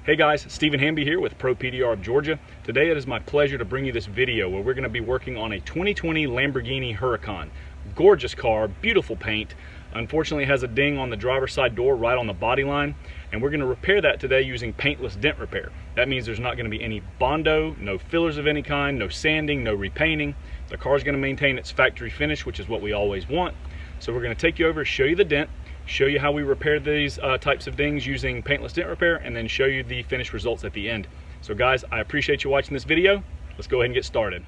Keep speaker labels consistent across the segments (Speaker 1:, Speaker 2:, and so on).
Speaker 1: Hey guys, Stephen Hamby here with PDR of Georgia. Today it is my pleasure to bring you this video where we're going to be working on a 2020 Lamborghini Huracan. Gorgeous car, beautiful paint. Unfortunately it has a ding on the driver's side door right on the body line, and we're going to repair that today using Paintless Dent Repair. That means there's not going to be any Bondo, no fillers of any kind, no sanding, no repainting. The car is going to maintain its factory finish, which is what we always want. So we're going to take you over, show you the dent, show you how we repair these types of dings using Paintless Dent Repair, and then show you the finished results at the end. So guys, I appreciate you watching this video. Let's go ahead and get started.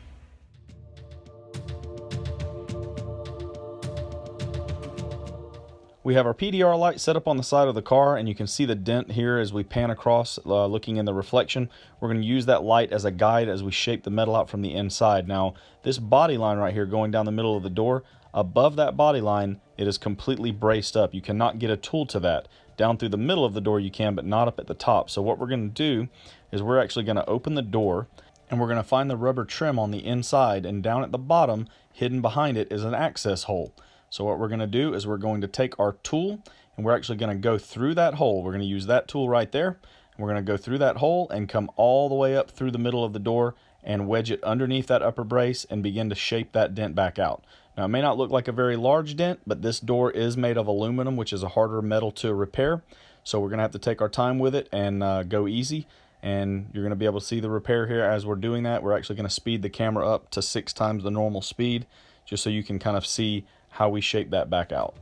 Speaker 2: We have our PDR light set up on the side of the car, and you can see the dent here as we pan across looking in the reflection. We're going to use that light as a guide as we shape the metal out from the inside. Now this body line right here going down the middle of the door, above that body line it is completely braced up. You cannot get a tool to that. Down through the middle of the door you can, but not up at the top. So what we're going to do is we're actually going to open the door, and we're going to find the rubber trim on the inside, and down at the bottom hidden behind it is an access hole. So what we're going to do is we're going to take our tool, and we're actually going to go through that hole. We're going to use that tool right there, and we're going to go through that hole and come all the way up through the middle of the door and wedge it underneath that upper brace and begin to shape that dent back out. Now it may not look like a very large dent, but this door is made of aluminum, which is a harder metal to repair. So we're going to have to take our time with it and go easy. And you're going to be able to see the repair here as we're doing that. We're actually going to speed the camera up to 6 times the normal speed, just so you can kind of see how we shape that back out.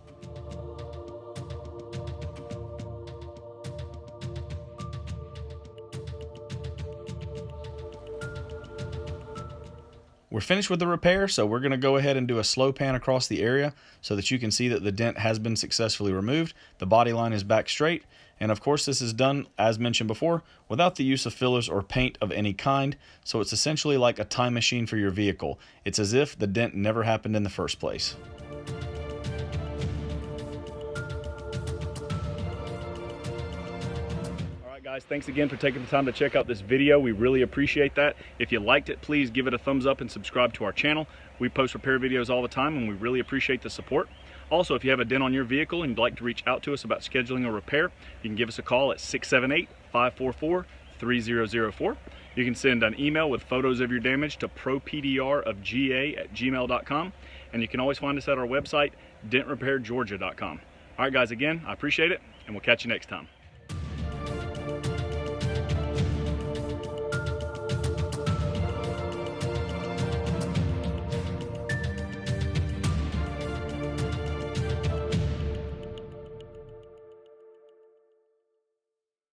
Speaker 2: We're finished with the repair, so we're going to go ahead and do a slow pan across the area so that you can see that the dent has been successfully removed. The body line is back straight, and of course this is done, as mentioned before, without the use of fillers or paint of any kind. So it's essentially like a time machine for your vehicle. It's as if the dent never happened in the first place.
Speaker 1: Guys, thanks again for taking the time to check out this video. We really appreciate that. If you liked it, please give it a thumbs up and subscribe to our channel. We post repair videos all the time, and we really appreciate the support. Also, if you have a dent on your vehicle and you'd like to reach out to us about scheduling a repair, you can give us a call at 678-544-3004. You can send an email with photos of your damage to propdrofga@gmail.com, and you can always find us at our website, dentrepairgeorgia.com. All right, guys, again, I appreciate it, and we'll catch you next time.